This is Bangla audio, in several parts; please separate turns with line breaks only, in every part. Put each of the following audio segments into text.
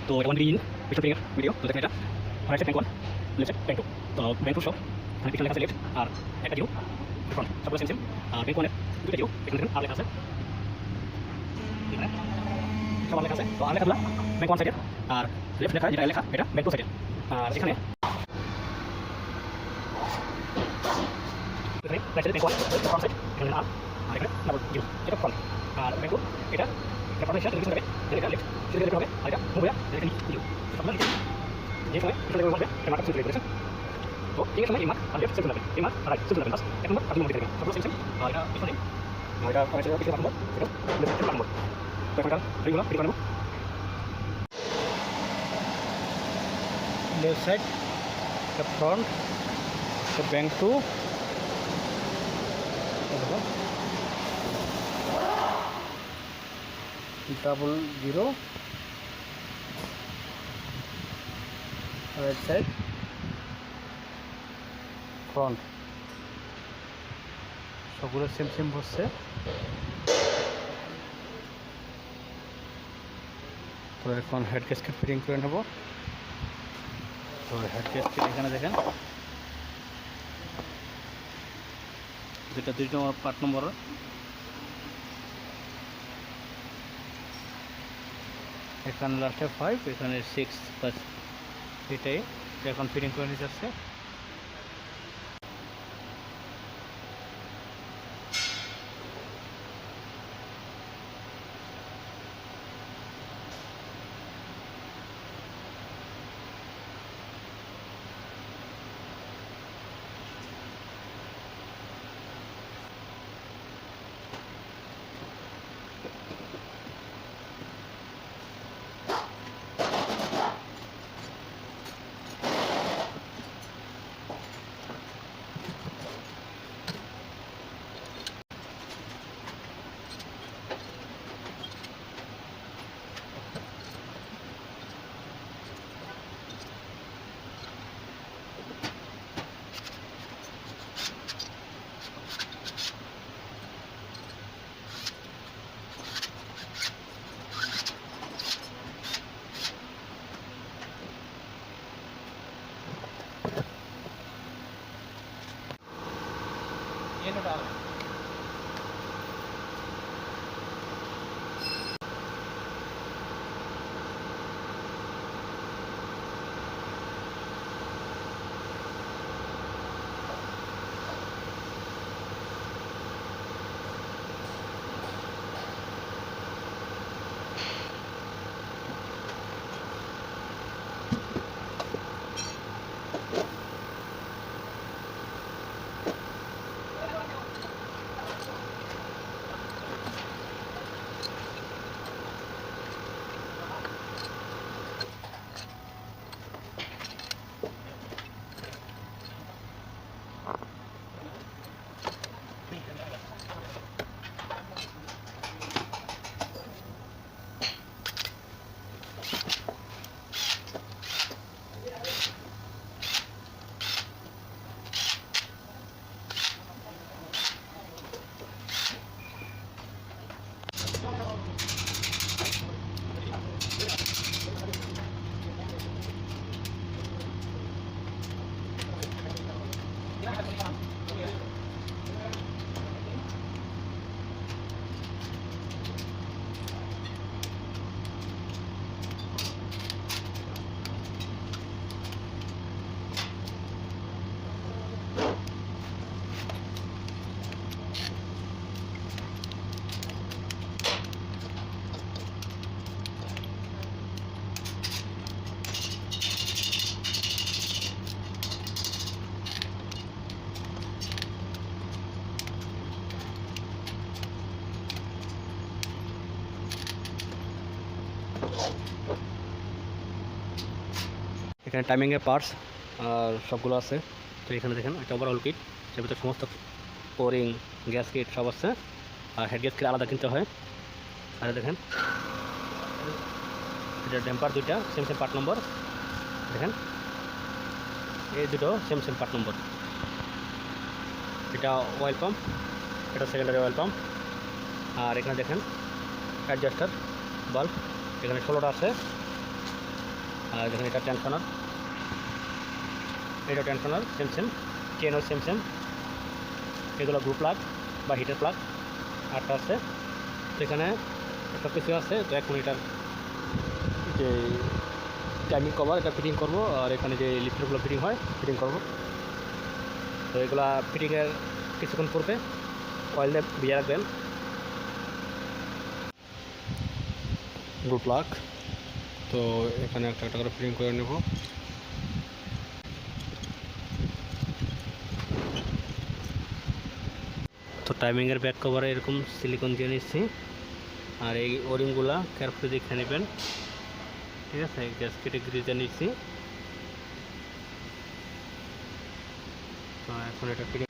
তো এটা 1 মিলি পিছন ফিটিং এর ভিডিও। তো দেখেন এটা right side bank 1, left side bank 2। তো ব্যাংক 2 সব এখানে পিছনে লেখা আছে লেফট আর একটা জিরো ফ্রন্ট, সবগুলো সেম সেম। আর ব্যাংক 1 এর দুটো জিরো এখানে দেখেন আর লেখা আছে, এখানে সব লেখা আছে। তো আর লেখাগুলো ব্যাংক 1 সাইডের আর লেফট লেখা যেটা লেখা এটা ব্যাংক 2 সাইডের। আর এখানে right side bank 1 front side এখানে আর এখানে ডাবল জিরো এটা ফ্রন্ট। আর ব্যাংক 2 এটা ফ্রন্ট সাইড পিছনে এটা লেফট সেটা দেখতে হবে। আর এটা মুভয়া এখানে জিরো সবগুলো লিখে যে সময় পিছনে দেখবে বলবে এটা মার্ক সিলেক্ট করেছেন। তো এই সময় এই মার্ক আর লেফট সেট করবেন, এই মার্ক আর রাইট সেট করবেন। বাস এক নম্বর আর দুই নম্বর দিতে সবগুলো সেম সেম। আর এটা পিছনে এটা পিছনে পিছনে নম্বর এটা লেফট সেট নম্বর। তো এখানকার এইগুলো রেডি করে নেব।
left side the front the bank 2 double zero right side front সবগুলো সেম সেম বসছে। তো এখন হেড গ্যাসকেট ফিটিং করে নেব। তো হেড গ্যাসকেট এখানে দেখেন যেটা 2 নম্বর পার্ট নম্বর, এখানে লাস্টে 5 এখানে 6 প্লাস এটাই এখন ফিটিং করে নিতে আসছে।
এখানে টাইমিংয়ের পার্টস আর সবগুলো আছে। তো এখানে দেখেন একটা ওভারঅল কিট, এর ভিতরে সমস্ত ওরিং, গ্যাস কিট সব আছে। আর হেড গ্যাস কিট আলাদা কিনতে হয়। আর দেখেন এটা ড্যাম্পার দুইটা সেম সেম পার্ট নম্বর, দেখেন এই দুটো সেম সেম পার্ট নম্বর। এটা অয়েল পাম্প, এটা সেকেন্ডারি অয়েল পাম্প। আর এখানে দেখেন অ্যাডজাস্টার বাল্ব, এখানে 16টা আছে। আর দেখেন এটা টেনশনার, এটা টেনশনার সেম সেম, চেনও সেম সেম। এগুলো গ্রুপ প্লাগ বা হিটার প্লাগ 8টা আছে। তো এখানে সব কিছু আছে। তো এখন এটার যে টাইমিং কভার এটা ফিটিং করব, আর এখানে যে লিফটারগুলো ফিটিং হয় ফিটিং করব। তো এগুলা ফিটিংয়ের কিছুক্ষণ পূর্বে অয়েল দিয়ে ভিজে রাখবেন। গ্রুপ প্লাগ, তো এখানে একটা একটা করে ফিটিং করে নেব। তো টাইমিংয়ের ব্যাক কভারে এরকম সিলিকন দিয়ে নিচ্ছি। আর এই ওরিংগুলা কেয়ারফুলি দেখে নেবেন, ঠিক আছে। গ্যাস কেটে গ্রিজে নিচ্ছি। তো এখন এটা ফিটিং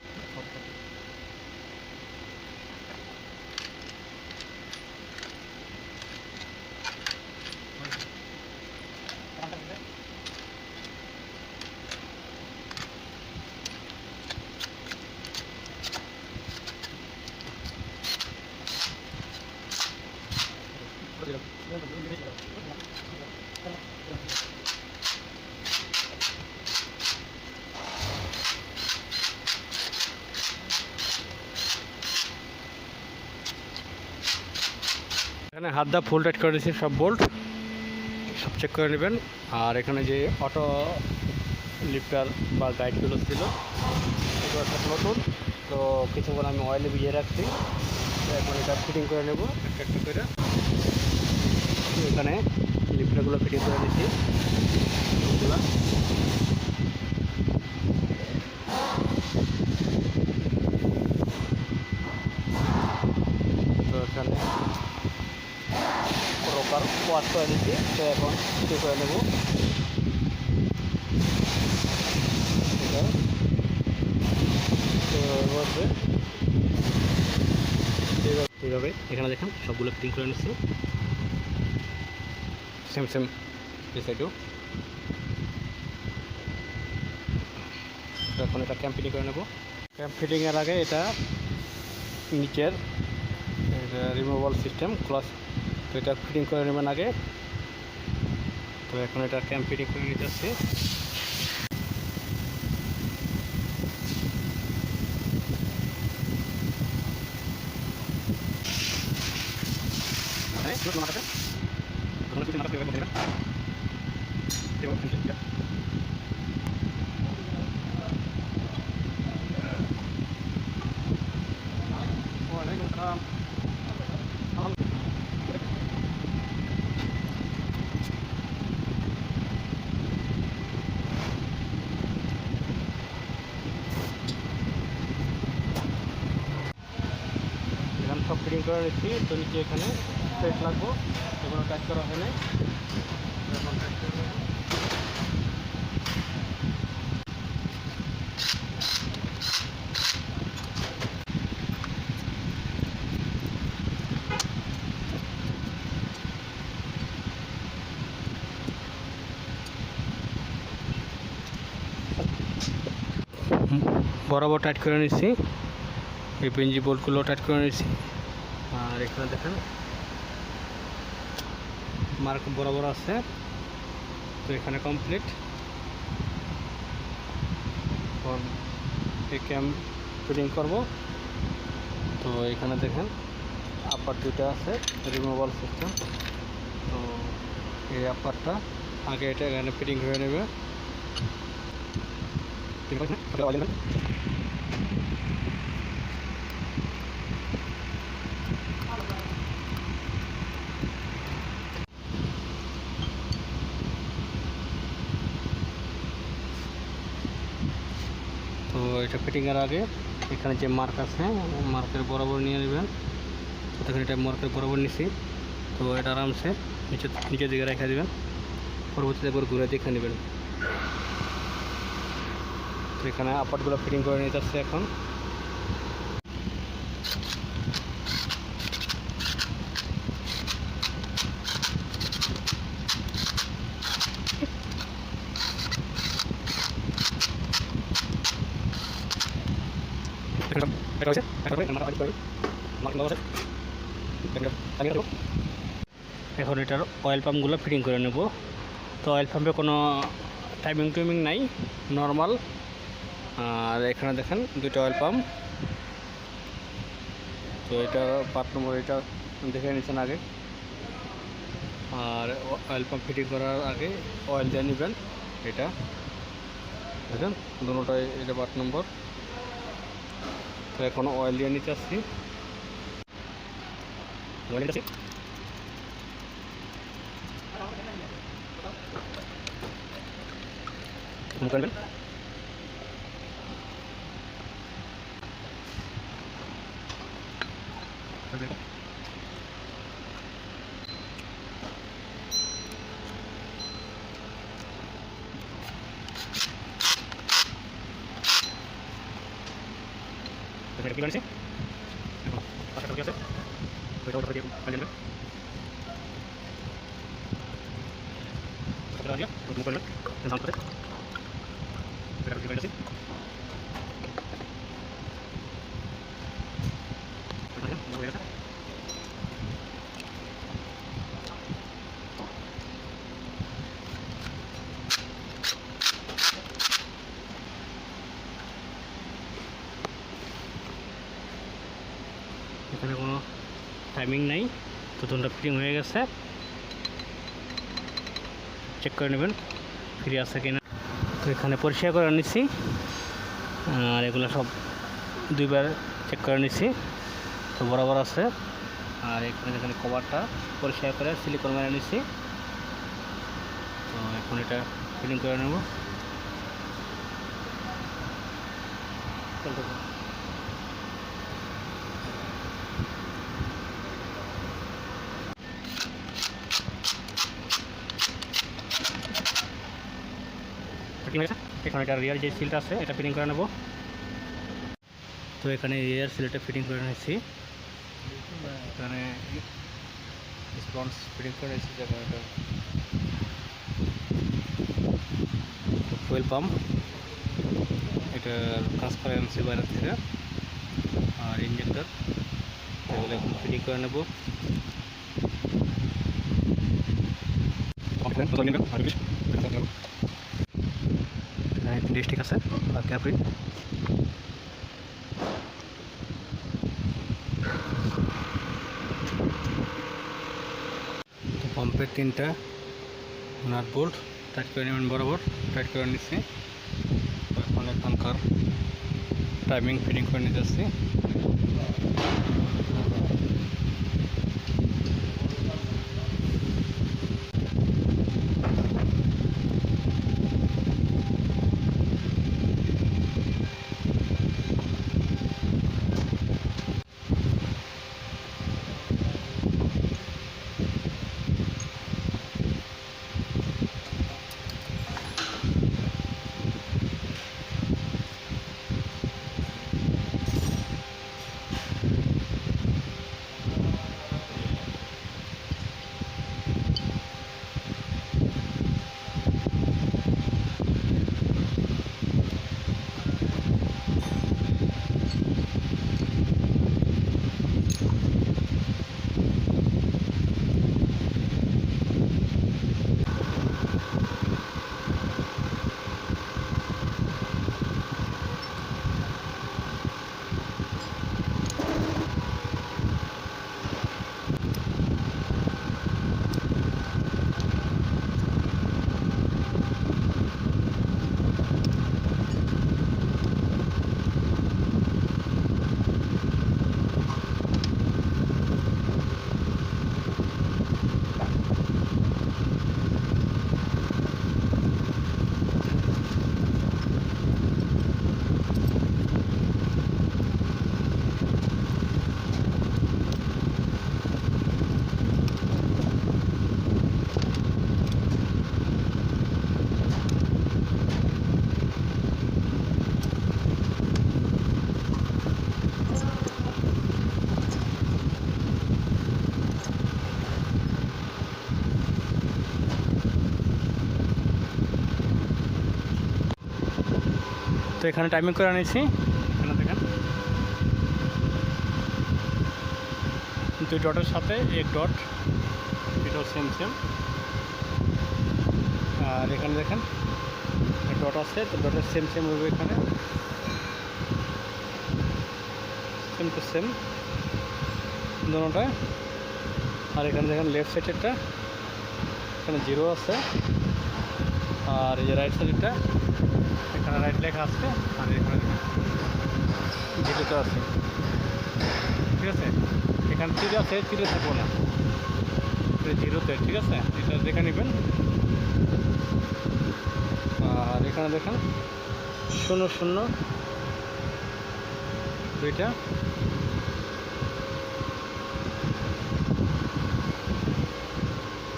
এখানে হাত দা ফুল টাইট করে দিয়েছি, সব বোল্ট সব চেক করে নেবেন। আর এখানে যে অটো লিফটার বা গাইডগুলো ছিল এগুলো সব নতুন। তো কিছুক্ষণ আমি অয়েলে ভিজিয়ে রাখছি। তো এখন এটা ফিটিং করে নেব একটা একটা করে। এখানে লিফটারগুলো ফিটিং করে নিচ্ছি এগুলো। তো এখানে রোকার ওয়াশ করে নিচ্ছি। তো এখন ঠিক করে নেব। এইভাবে এখানে দেখেন সবগুলো ফিটিং করে নিচ্ছি সেম সেম এই সাইডেও। তো এখন এটা ক্যাম্প ফিটিং করে নেব। ক্যাম্প ফিটিংয়ের আগে এটা নিচের রিমুভাল সিস্টেম ক্লাস, তো এটা ফিটিং করে নেবেন আগে। তো এখন এটা ক্যাম্প ফিটিং করে নিতে আসছি। এখানে সব ফিটিং করে নিচ্ছি। তো নিচে এখানে সেট লাগবো, এগুলো টাইট করা হয় নাই। বরাবর টাইট করে নিচ্ছি, এই পেঞ্জি বোল্টগুলো টাইট করে নিচ্ছি। আর এখানে দেখেন মার্ক বরাবর আছে। তো এখানে কমপ্লিট। এই ক্যাম্প ফিটিং করব। তো এখানে দেখেন আপার দুটো আছে রিমুভাল সিস্টেম। তো এই আপারটা আগে এটা এখানে ফিটিং হয়ে নেবে। তো এটা ফিটিংয়ের আগে এখানে যে মার্ক আছে মার্কের বরাবর নিয়ে নেবেন। তো দেখেন এটা মার্কের বরাবর নিছি। তো এটা আরামসে নিচের দিকে রেখে দেবেন, পরবর্তীতে একবার ঘুরে দেখে নেবেন।
তো এখানে আপাতগুলো ফিটিং করে নিতে যাচ্ছে এখন। এখন এটার অয়েল পাম্পগুলো ফিটিং করে নেব। তো অয়েল পাম্পে কোনো টাইমিং নাই, নর্মাল। আর এখানে দেখেন দুটো অয়েল পাম্প। তো এটা পার্ট নম্বর, এটা দেখে নিচ্ছেন আগে। আর অয়েল পাম্প ফিটিং করার আগে অয়েল দিয়ে নেবেন। এটা দেখেন দুটোটাই, এটা পার্ট নম্বর। তো এখন অয়েল দিয়ে নিতে আসছি।
কি বানিয়েছে পাঁচটা আছে ওইটা ওটা দিয়ে কাজে নেবে কতটা দিয়ে তুমি করলে জান করে এটা কি বানিয়েছে
এখানে কোনো টাইমিং নাই। তো দুটোটা ফিটিং হয়ে গেছে, চেক করে নেবেন ফ্রি আছে কিনা। তো এখানে পরিষ্কার করে নিচ্ছি, আর এগুলো সব দুইবার চেক করে নিচ্ছি। তো বরাবর আছে। আর এখানে কভারটা পরিষ্কার করে সিলিকন মেরে নিচ্ছি। তো এখন এটা ফিটিং করে নেব।
ফিটিং হয়েছে এখন এটা রিয়ার যে সিলটা আছে এটা ফিটিং করে নেব
তো এখানে রিয়ার সিলটা ফিটিং করে নিচ্ছি। এখানে স্পন্স ফিটিং করে নিচ্ছি। যেখানে এটা ফুয়েল পাম্প, এটা ট্রান্সপারেন্সি বাইরে থেকে, আর ইঞ্জেক্টর, এগুলো এখন ফিটিং করে নেব।
ডিস্ট্রিক্ট আছে আর ক্যাপ্রি
তো পাম্পের তিনটা নাট বোল্ট টাইট করে নেবেন, বরাবর টাইট করে নিচ্ছি। এখন এখানকার টাইমিং ফিটিং করে নিতে আসছি। এখানে টাইমিং করে আনিছি, এখানে দেখেন 2 ডটের সাথে 1 ডট, এটাও সেম সেম। আর এখানে দেখেন ডট আছে, তো ডটের সেম সেম হবে, এখানে সেম টু সেম দুটোটায়। আর এখানে দেখেন লেফট সাইডেরটা এখানে 0 আছে, আর এই যে রাইট সাইডেরটা এখানে রাইট লেখা আছে, আর এখানে 0 আছে। ঠিক আছে, এখানে 3 আছে, 3 থাকবো না, 0তে। ঠিক আছে, এটা দেখে নেবেন। আর এখানে দেখেন 0 0 দুইটা,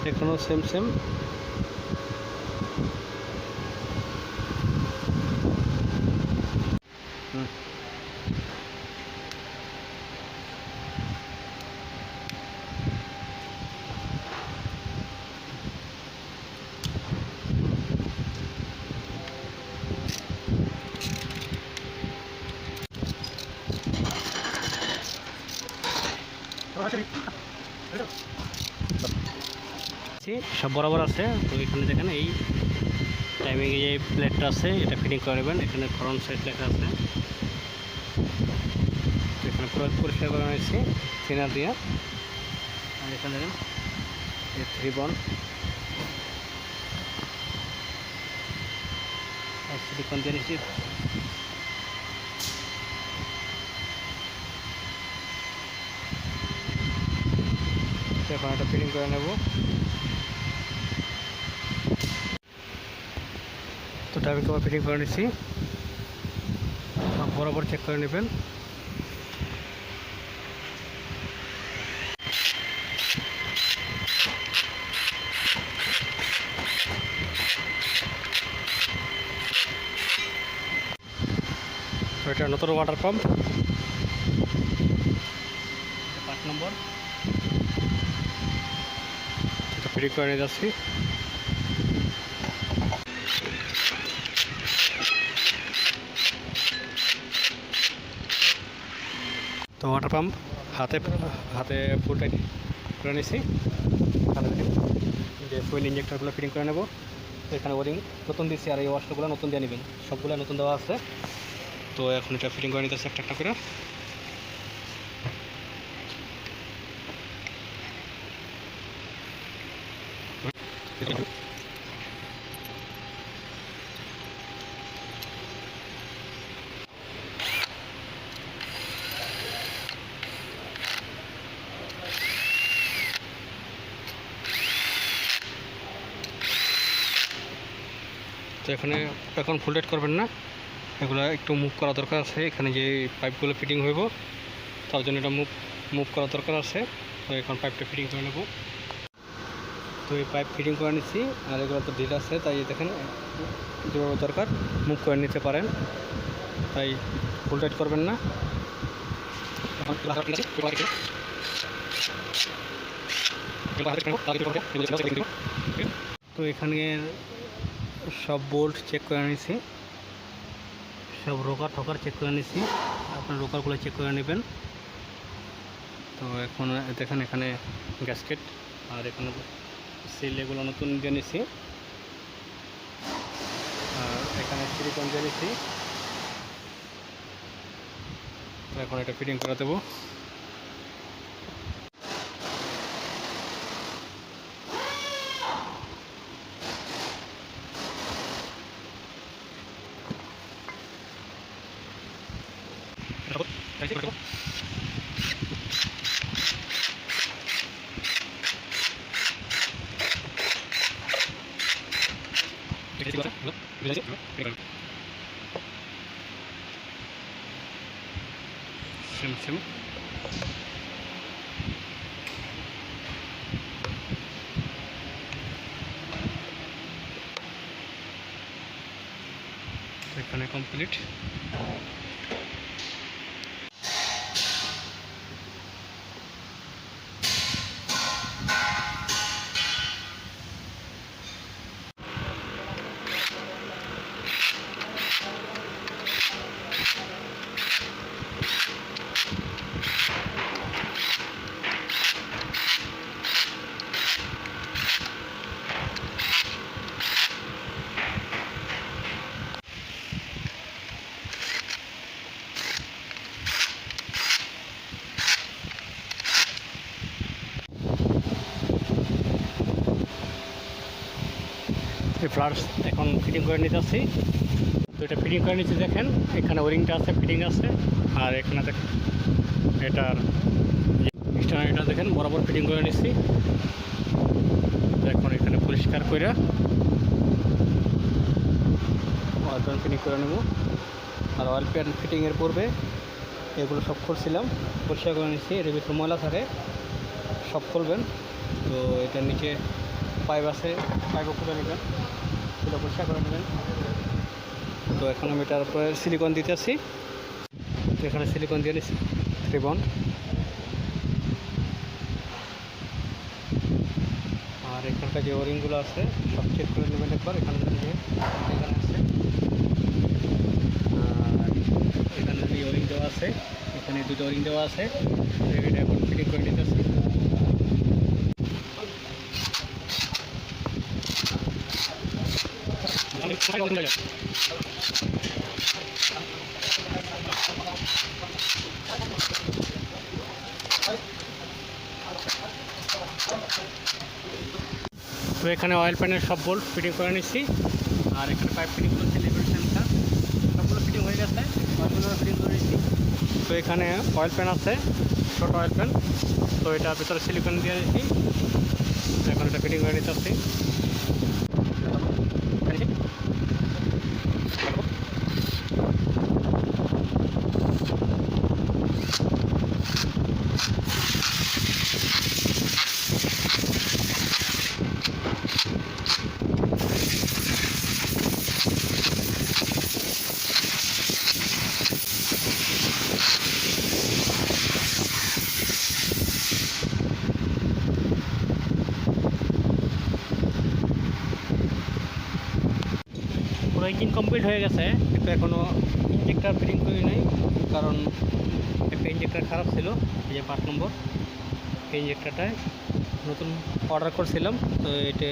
এখানেও সেম সেম। সব বরাবর আছে। তো এখানে দেখেন এই টাইমিংয়ে যে প্লেটটা আছে এটা ফিটিং করে নেবেন। এখানে ফ্রন্ট সাইড লেখা আছে, এখানে পুরো পরিষ্কার করে নিয়েছি থিনার দিয়ে। আর এখানে দেখেন এই 3 বন আর সিলিকন দিয়ে নিচ্ছি। এখন এটা ফিটিং করে নেব। তো টাইমিং কভার ফিটিং করে নিচ্ছি, বরাবর চেক করে নেবেন। তো এটা নতুন ওয়াটার পাম্প 5 নম্বর, এটা ফিটিং করে নিয়ে যাচ্ছি। তো ওয়াটার পাম্প হাতে ফুল টাইট করে নিয়েছি। এখানে যে ফুয়েল ইঞ্জেক্টরগুলো ফিটিং করে নেব। এখানে ওয়ারিং নতুন দিচ্ছি, আর এই ওয়াশগুলো নতুন দিয়ে নেবেন, সবগুলো নতুন দেওয়া আছে। তো এখন এটা ফিটিং করে নিতেছি একটা একটা করে। তো এখানে এখন ফুল টাইট করবেন না, এগুলো একটু মুভ করা দরকার আছে। এখানে যে পাইপগুলো ফিটিং হইব তার জন্য এটা মুভ করা দরকার আছে। তো এখন পাইপটা ফিটিং করে নেব। তো এই পাইপ ফিটিং করে নিচ্ছি, আর এগুলো তো ঢিল আছে, তাই দেখেন যেভাবে দরকার মুভ করে নিতে পারেন, তাই ফুল টাইট করবেন না। তো এখানে সব বোল্ট চেক করে নিয়েছি, সব রোকার চেক করে নিয়েছি। আপনার রোকারগুলো চেক করে নেবেন। তো এখন দেখেন এখানে গ্যাসকেট, আর এখানে সিল এগুলো নতুন দিয়ে নিয়েছি, আর এখানে সিলিকন দিয়ে নিয়েছি। তো এখন এটা ফিটিং করে দেবো। সেম সেম এখানে কমপ্লিট। ফ্লাশ এখন ফিটিং করে নিতে আসছি। তো এটা ফিটিং করে নিচ্ছি, দেখেন এখানে ওরিংটা আছে, ফিটিং আছে, আর এখানে দেখেন এটার স্ট্যান্ডটা দেখেন বরাবর ফিটিং করে নিচ্ছি। এখন এখানে পরিষ্কার করে অয়েল প্যান ফিটিং করে নেব। আর অয়েল প্যান ফিটিংয়ের পূর্বে এগুলো সব করছিলাম, পরিষ্কার করে নিচ্ছি। এর ভিতরে ময়লা থাকে, সব খুলবেন। তো এটার নিচে পাইপ আছে, পাইপও খুলে নেবেন, খুলে পরিষ্কার করে নেবেন। তো এখন আমি এটার উপরে সিলিকন দিতে আসছি। তো এখানে সিলিকন দিয়ে নিচ্ছি 3 বন্ড। আর এখানকার যে ওয়ারিংগুলো আছে সব চেক করে নেবেন একবার। এখানে আছে, আর এখানে যে ওয়ারিং দেওয়া আছে, এখানে 2টা ওয়ারিং দেওয়া আছে। এটা এখন ফিটিং করে নিতে আসছি। তো এখানে অয়েল প্যানের সব বোল্ট ফিটিং করে নিচ্ছি। আর এখানে পাইপ ফিটিং করছি, লিভারেশনটা সবগুলো ফিটিং হয়ে গেছে, অয়েলগুলো ফিটিং করে নিচ্ছি। তো এখানে অয়েল প্যান আছে, ছোটো অয়েল প্যান। তো এটা ভিতরে সিলিকন দিয়ে দিচ্ছি। এখন এটা ফিটিং করে নিতে আসছি। পুরো ইঞ্জিন কমপ্লিট হয়ে গেছে, কিন্তু এখনও ইঞ্জেক্টার ফিটিং করি নাই। কারণ একটা ইঞ্জেক্টার খারাপ ছিল, এই যে 5 নম্বর এই ইঞ্জেক্টারটায় নতুন অর্ডার করছিলাম। তো এটা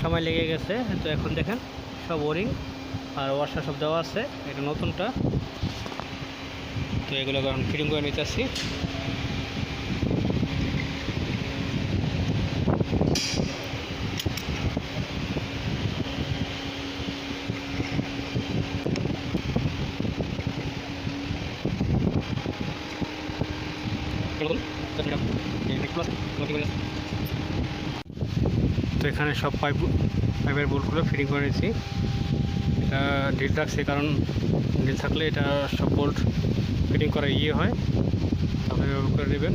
সময় লেগে গেছে। তো এখন দেখেন সব ওয়ারিং আর ওয়াশার সব দেওয়া আছে, এটা নতুনটা। তো এগুলো এখন ফিটিং করে নিতে আসছি। তো এখানে সব পাইপের বোল্টগুলো ফিটিং করে নিয়েছি। এটা ঢিল রাখছি, কারণ ঢিল থাকলে এটা সব বোল্ট ফিটিং করা হয়। তারপরে করে নেবেন।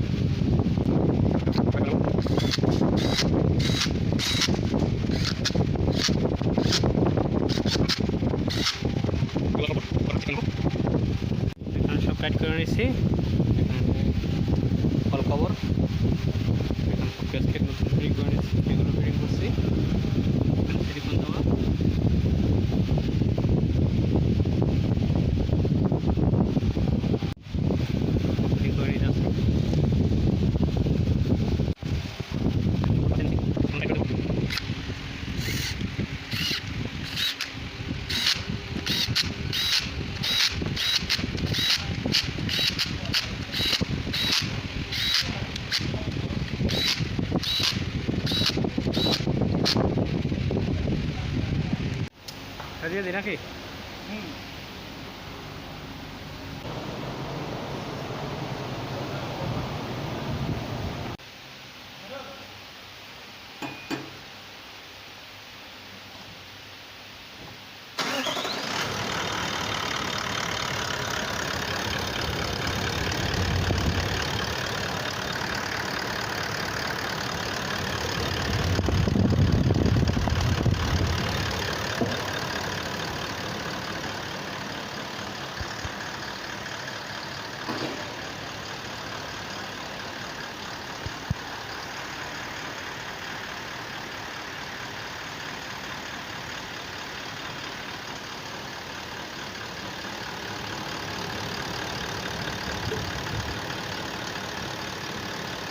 এখানে সব টাইট করে নিয়েছি। ফল খবর এখন সব গ্যাসকেট নতুন ফিটিং করে নিচ্ছি, এগুলো ফিটিং করছি। এখানে সিলিকন দেওয়া, ফিটিং করে নিতে আসছি। দিয়ে দিই নাকি?